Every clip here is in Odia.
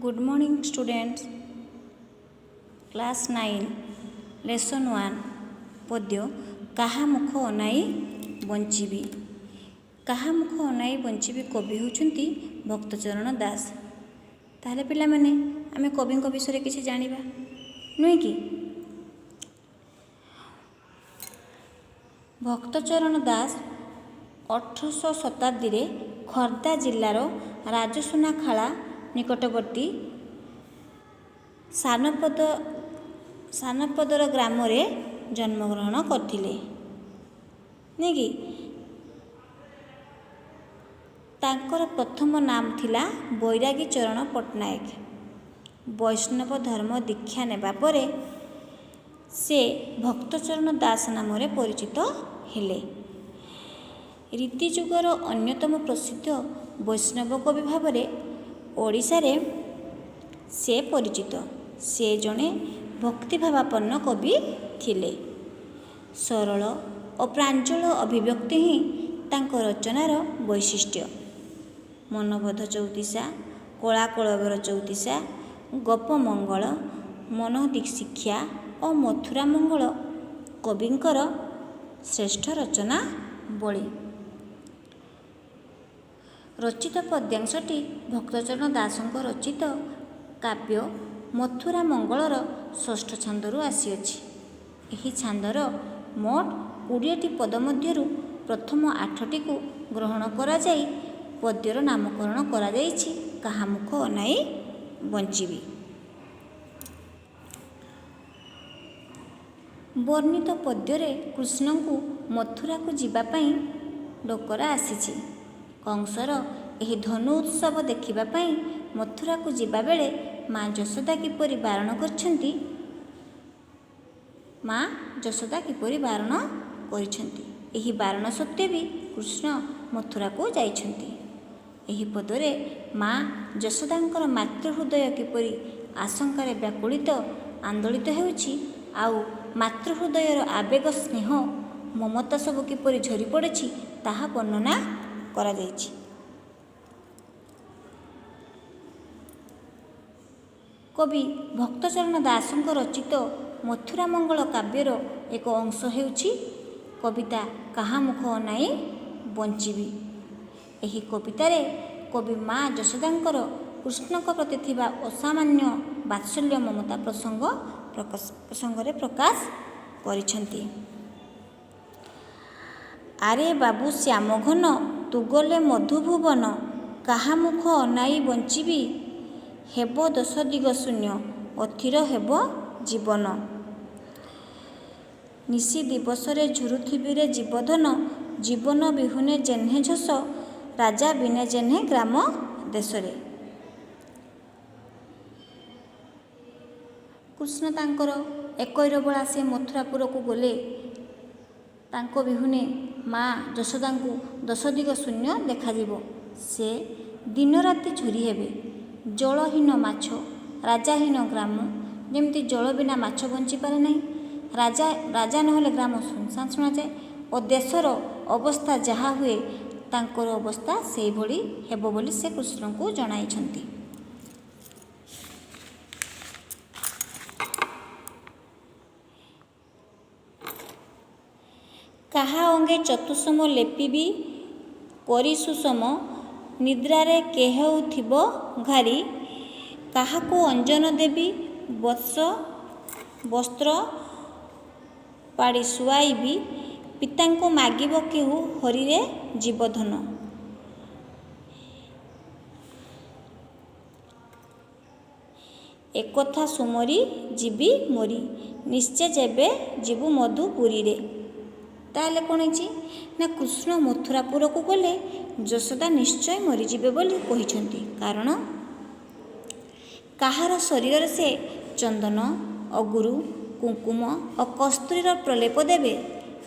Good morning students. Class 9 Lesson 1 ପଦ୍ୟ କାହା ମୁଖ ଅନାଇ ବଞ୍ଚିବି। କାହା ମୁଖ ଅନାଇ ବଞ୍ଚିବି କବି ହେଉଛନ୍ତି ଭକ୍ତଚରଣ ଦାସ। ତାହେଲେ ପିଲାମାନେ ଆମେ କବିଙ୍କ ବିଷୟରେ କିଛି ଜାଣିବା ନୁହେଁ କି? ଭକ୍ତଚରଣ ଦାସ 1800 ଶତାବ୍ଦୀରେ ଖୋର୍ଦ୍ଧା ଜିଲ୍ଲାର ରାଜସୁନାଖଳା ନିକଟବର୍ତ୍ତୀ ସାନପଦର ଗ୍ରାମରେ ଜନ୍ମଗ୍ରହଣ କରିଥିଲେ। ନାଇଁ କି? ତାଙ୍କର ପ୍ରଥମ ନାମ ଥିଲା ବୈରାଗୀ ଚରଣ ପଟ୍ଟନାୟକ। ବୈଷ୍ଣବ ଧର୍ମ ଦୀକ୍ଷା ନେବା ପରେ ସେ ଭକ୍ତଚରଣ ଦାସ ନାମରେ ପରିଚିତ ହେଲେ। ରୀତି ଯୁଗର ଅନ୍ୟତମ ପ୍ରସିଦ୍ଧ ବୈଷ୍ଣବ କବି ଭାବରେ ଓଡ଼ିଶାରେ ସେ ପରିଚିତ। ସେ ଜଣେ ଭକ୍ତିଭାବାପନ୍ନ କବି ଥିଲେ। ସରଳ ଓ ପ୍ରାଞ୍ଜଳ ଅଭିବ୍ୟକ୍ତି ହିଁ ତାଙ୍କ ରଚନାର ବୈଶିଷ୍ଟ୍ୟ। ମନବୋଧ ଚଉତିଶା, କଳାକଳବର ଚଉତିଶା, ଗୋପମଙ୍ଗଳ, ମନୋଦୀକ୍ଷା ଓ ମଥୁରା ମଙ୍ଗଳ କବିଙ୍କର ଶ୍ରେଷ୍ଠ ରଚନା ବଳି। ରଚିତ ପଦ୍ୟାଂଶଟି ଭକ୍ତଚରଣ ଦାସଙ୍କ ରଚିତ କାବ୍ୟ ମଥୁରା ମଙ୍ଗଳର ଷଷ୍ଠ ଛାନ୍ଦରୁ ଆସିଅଛି। ଏହି ଛାନ୍ଦର ମୋଟ 20ଟି ପଦ ମଧ୍ୟରୁ ପ୍ରଥମ 8ଟିକୁ ଗ୍ରହଣ କରାଯାଇ ପଦ୍ୟର ନାମକରଣ କରାଯାଇଛି କାହା ମୁଖ ଅନାଇ ବଞ୍ଚିବି। ବର୍ଣ୍ଣିତ ପଦ୍ୟରେ କୃଷ୍ଣଙ୍କୁ ମଥୁରାକୁ ଯିବା ପାଇଁ ଡକରା ଆସିଛି। କଂସର ଏହି ଧନୁ ଉତ୍ସବ ଦେଖିବା ପାଇଁ ମଥୁରାକୁ ଯିବାବେଳେ ମା ଯଶୋଦା କିପରି ବାରଣ କରିଛନ୍ତି, ଏହି ବାରଣ ସତ୍ତ୍ୱେ ବି କୃଷ୍ଣ ମଥୁରାକୁ ଯାଇଛନ୍ତି। ଏହି ପଦରେ ମା ଯଶୋଦାଙ୍କର ମାତୃହୃଦୟ କିପରି ଆଶଙ୍କାରେ ବ୍ୟାକୁଳିତ ଆନ୍ଦୋଳିତ ହେଉଛି, ଆଉ ମାତୃହୃଦୟର ଆବେଗ ସ୍ନେହ ମମତା ସବୁ କିପରି ଝରି ପଡ଼ିଛି ତାହା ବର୍ଣ୍ଣନା କରାଯାଇଛି। କବି ଭକ୍ତଚରଣ ଦାସଙ୍କ ରଚିତ ମଥୁରା ମଙ୍ଗଳ କାବ୍ୟର ଏକ ଅଂଶ ହେଉଛି କବିତା କାହା ମୁଖ ଅନାଇ ବଞ୍ଚିବି। ଏହି କବିତାରେ କବି ମା ଯଶୋଦାଙ୍କର କୃଷ୍ଣଙ୍କ ପ୍ରତି ଥିବା ଅସାମାନ୍ୟ ବାତ୍ସଲ୍ୟ ମମତା ପ୍ରସଙ୍ଗରେ ପ୍ରକାଶ କରିଛନ୍ତି। ଆରେ ବାବୁ ଶ୍ୟାମଘନ ତୁ ଗଲେ ମଧୁଭୁବନ, କାହା ମୁଖ ଅନାଇ ବଞ୍ଚିବି। ହେବ ଦଶ ଦିଗ ଶୂନ୍ୟ, ଅଥିର ହେବ ଜୀବନ। ନିଶି ଦିବସରେ ଝୁରୁଥିବିରେ ଜୀବଧନ, ଜୀବନ ବିହୁନେ ଜେହ୍ନେ ଝୋଷ, ରାଜା ବିନେ ଜେହ୍ନେ ଗ୍ରାମ ଦେଶରେ। କୃଷ୍ଣ ତାଙ୍କର ଏକୈରବଳା ସେ ମଥୁରାପୁରକୁ ଗଲେ। ତାଙ୍କ ବିହୁନେ ମା ଯଶୋଦାଙ୍କୁ 10 ଦିଗ ଶୂନ୍ୟ ଦେଖାଯିବ। ସେ ଦିନରାତି ଝୁରି ହେବେ। ଜଳହୀନ ମାଛ, ରାଜାହୀନ ଗ୍ରାମ। ଯେମିତି ଜଳ ବିନା ମାଛ ବଞ୍ଚିପାରେ ନାହିଁ, ରାଜା ନହେଲେ ଗ୍ରାମ ଶୂନଶାନ ଶୁଣାଯାଏ ଓ ଦେଶର ଅବସ୍ଥା ଯାହା ହୁଏ ତାଙ୍କର ଅବସ୍ଥା ସେହିଭଳି ହେବ ବୋଲି ସେ କୃଷ୍ଣଙ୍କୁ ଜଣାଇଛନ୍ତି। କାହା ଅଙ୍ଗେ ଚତୁସମ ଲେପିବି କରି ସୁଷମ, ନିଦ୍ରାରେ କେହେଉଥିବ ଘାରି। କାହାକୁ ଅଞ୍ଜନ ଦେବି ବସ୍ତ୍ର ପାଡ଼ି ଶୁଆଇବି, ପିତାଙ୍କୁ ମାଗିବ କେହୁ ହରିରେ ଜୀବଧନ। ଏକଥା ସୁମରି ଯିବି ମରି, ନିଶ୍ଚେ ଯେବେ ଯିବୁ ମଧୁପୁରୀରେ। ତାହେଲେ କ'ଣ ହେଇଛି ନା, କୃଷ୍ଣ ମଥୁରାପୁରକୁ ଗଲେ ଯଶୋଦା ନିଶ୍ଚୟ ମରିଯିବେ ବୋଲି କହିଛନ୍ତି। କାରଣ କାହାର ଶରୀରରେ ସେ ଚନ୍ଦନ, ଅଗୁରୁ, କୁଙ୍କୁମ ଓ କସ୍ତୁରୀର ପ୍ରଲେପ ଦେବେ,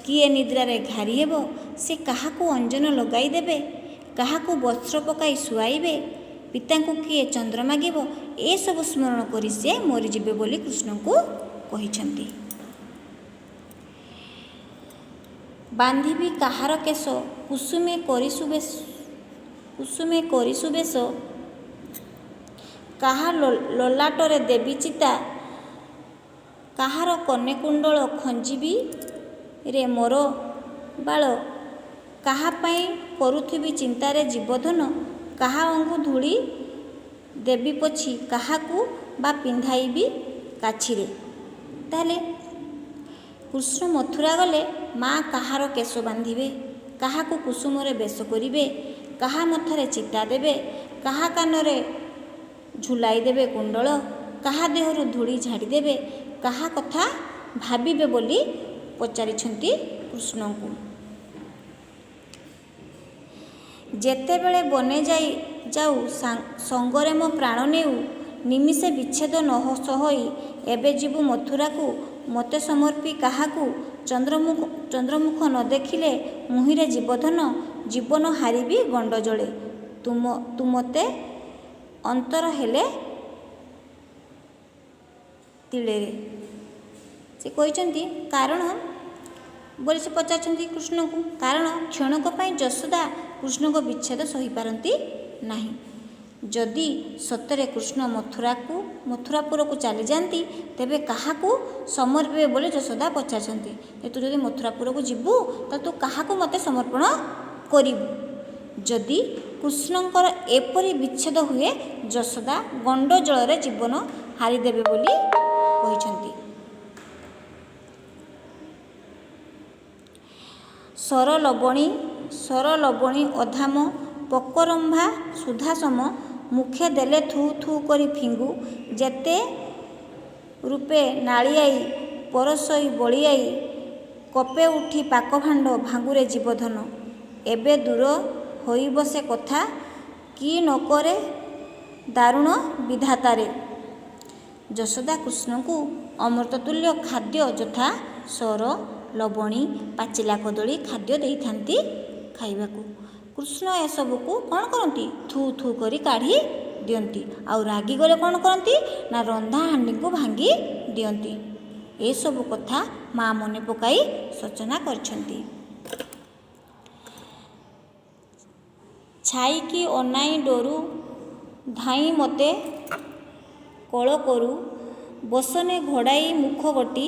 କିଏ ନିଦ୍ରାରେ ଘାରି ହେବ, ସେ କାହାକୁ ଅଞ୍ଜନ ଲଗାଇ ଦେବେ, କାହାକୁ ବସ୍ତ୍ର ପକାଇ ଶୁଆଇବେ, ପିତାଙ୍କୁ କିଏ ଚନ୍ଦ୍ର ମାଗିବ, ଏସବୁ ସ୍ମରଣ କରି ସେ ମରିଯିବେ ବୋଲି କୃଷ୍ଣଙ୍କୁ କହିଛନ୍ତି। ବାନ୍ଧିବି କାହାର କେଶ କୁସୁମେ କରିସୁ ବେଶ, କାହା ଲଲାଟରେ ଦେବି ଚିତା, କାହାର କନେ କୁଣ୍ଡଳ ଖଞ୍ଜିବି ରେ ମୋର ବାଳ, କାହା ପାଇଁ କରୁଥିବି ଚିନ୍ତାରେ ଜୀବଧନ, କାହା ଅଙ୍ଗୁ ଧୂଳି ଦେବି ପୋଛି, କାହାକୁ ବା ପିନ୍ଧାଇବି କାଛିରେ। ତାହେଲେ କୃଷ୍ଣ ମଥୁରା ଗଲେ ମା କାହାର କେଶ ବାନ୍ଧିବେ, କାହାକୁ କୁସୁମରେ ବେଶ କରିବେ, କାହା ମଥାରେ ଚିତା ଦେବେ, କାହା କାନରେ ଝୁଲାଇ ଦେବେ କୁଣ୍ଡଳ, କାହା ଦେହରୁ ଧୂଳି ଝାଡ଼ିଦେବେ, କାହା କଥା ଭାବିବେ ବୋଲି ପଚାରିଛନ୍ତି କୃଷ୍ଣଙ୍କୁ। ଯେତେବେଳେ ବନେ ଯାଉ ସଙ୍ଗରେ ମୋ ପ୍ରାଣ ନେଉ, ନିମିଷେ ବିଚ୍ଛେଦ ନ ସହଇ, ଏବେ ଯିବୁ ମଥୁରାକୁ ମୋତେ ସମର୍ପି କାହାକୁ, ଚନ୍ଦ୍ରମୁଖ ନ ଦେଖିଲେ ମୁହିଁରେ ଜୀବଧନ, ଜୀବନ ହାରିବି ଗଣ୍ଡ ଜଳେ, ତୁ ମୋତେ ଅନ୍ତର ହେଲେ ତିଳେରେ। ସେ କହିଛନ୍ତି କାରଣ ବୋଲି ସେ ପଚାରିଛନ୍ତି କୃଷ୍ଣଙ୍କୁ, କାରଣ କ୍ଷଣକ ପାଇଁ ଯଶୋଦା କୃଷ୍ଣଙ୍କ ବିଚ୍ଛେଦ ସହିପାରନ୍ତି ନାହିଁ। ଯଦି ସତରେ କୃଷ୍ଣ ମଥୁରାପୁରକୁ ଚାଲିଯାଆନ୍ତି ତେବେ କାହାକୁ ସମର୍ପିବେ ବୋଲି ଯଶୋଦା ପଚାରିଛନ୍ତି। ତୁ ଯଦି ମଥୁରାପୁରକୁ ଯିବୁ ତାହେଲେ ତୁ କାହାକୁ ମୋତେ ସମର୍ପଣ କରିବୁ। ଯଦି କୃଷ୍ଣଙ୍କର ଏପରି ବିଚ୍ଛେଦ ହୁଏ ଯଶୋଦା ଗଣ୍ଡ ଜଳରେ ଜୀବନ ହାରିଦେବେ ବୋଲି କହିଛନ୍ତି। ସରଲବଣୀ ଅଧାମ ପକରମ୍ଭା ସୁଧାସମ, ମୁଖେ ଦେଲେ ଥୁ ଥୁ କରି ଫିଙ୍ଗୁ, ଯେତେ ରୂପେ ନାଳିଆଇ ପରଶଇ ବଳିଆଇ, କପେ ଉଠି ପାକଭାଣ୍ଡ ଭାଙ୍ଗୁରେ ଜୀବଧନ, ଏବେ ଦୂର ହୋଇବ ସେ କଥା, କି ନ କରେ ଦାରୁଣ ବିଧାତାରେ। ଯଶୋଦା କୃଷ୍ଣଙ୍କୁ ଅମୃତତୁଲ୍ୟ ଖାଦ୍ୟ ଯଥା ସର, ଲବଣୀ, ପାଚିଲା କଦଳୀ ଖାଦ୍ୟ ଦେଇଥାନ୍ତି ଖାଇବାକୁ। କୃଷ୍ଣ ଏସବୁକୁ କ'ଣ କରନ୍ତି, ଥୁ ଥୁ କରି କାଢ଼ି ଦିଅନ୍ତି। ଆଉ ରାଗିଗଲେ କ'ଣ କରନ୍ତି ନା ରନ୍ଧା ହାଣ୍ଡିକୁ ଭାଙ୍ଗି ଦିଅନ୍ତି। ଏସବୁ କଥା ମା ମନେ ପକାଇ ଶୋଚନା କରିଛନ୍ତି। ଛାଇକି ଅନାଇ ଡୋରୁ ଧାଇଁ ମୋତେ କଳ କରୁ, ବସନେ ଘୋଡ଼ାଇ ମୁଖ ଗୋଟି,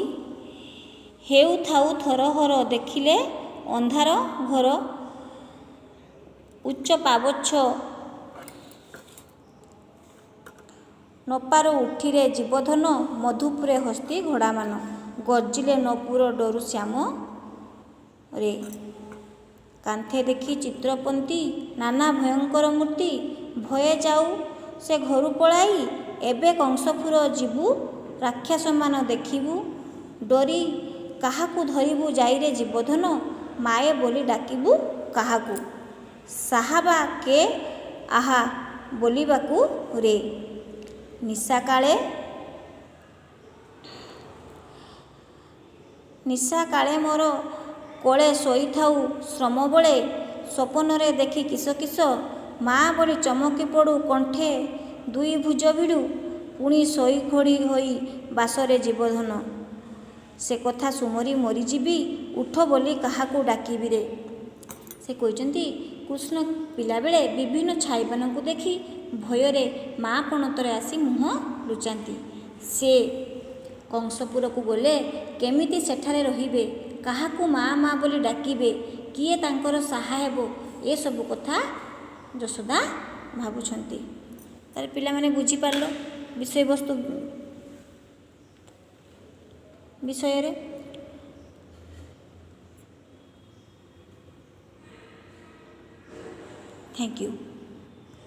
ହେଉଥାଉ ଥରହର ଦେଖିଲେ ଅନ୍ଧାର ଘର, ଉଚ୍ଚ ପାବଚ୍ଛ ନପାରୁ ଉଠିରେ ଜୀବଧନ, ମଧୁପୁରେ ହସ୍ତି ଘୋଡ଼ାମାନ, ଗର୍ଜିଲେ ନପୁର ଡୋରୁ ଶ୍ୟାମ ରେ। କାନ୍ଥେ ଦେଖି ଚିତ୍ରପନ୍ତି ନାନା ଭୟଙ୍କର ମୂର୍ତ୍ତି, ଭୟେ ଯାଉ ସେ ଘରୁ ପଳାଇ, ଏବେ କଂସପୁର ଯିବୁ ରାକ୍ଷସମାନ ଦେଖିବୁ, ଡରି କାହାକୁ ଧରିବୁ ଯାଇରେ ଜୀବଧନ, ମାଏ ବୋଲି ଡାକିବୁ କାହାକୁ, ସାହାବା କେ ଆହା ବୋଲିବାକୁ ରେ। ନିଶାକାଳେ ମୋର କୋଳେ ଶୋଇଥାଉ ଶ୍ରମବଳେ, ସ୍ୱପନରେ ଦେଖି କିସ କିସ, ମା ବୋଲି ଚମକି ପଡ଼ୁ କଣ୍ଠେ ଦୁଇ ଭୁଜ ଭିଡ଼ୁ, ପୁଣି ଶୋଇ ଘୋଡ଼ି ହୋଇ ବାସରେ ଜୀବଧନ, ସେ କଥା ସୁମରି ମରିଯିବି, ଉଠ ବୋଲି କାହାକୁ ଡାକିବି ରେ। ସେ କହିଛନ୍ତି କୃଷ୍ଣ ପିଲାବେଳେ ବିଭିନ୍ନ ଛାଇମାନଙ୍କୁ ଦେଖି ଭୟରେ ମା ପଣତରେ ଆସି ମୁହଁ ଲୁଚାନ୍ତି। ସେ କଂସପୁରକୁ ଗଲେ କେମିତି ସେଠାରେ ରହିବେ, କାହାକୁ ମା ମା ବୋଲି ଡାକିବେ, କିଏ ତାଙ୍କର ସାହା ହେବ, ଏସବୁ କଥା ଯଶୋଦା ଭାବୁଛନ୍ତି। ତାହେଲେ ପିଲାମାନେ ବୁଝିପାରିଲ ବିଷୟବସ୍ତୁ ବିଷୟରେ। Thank you.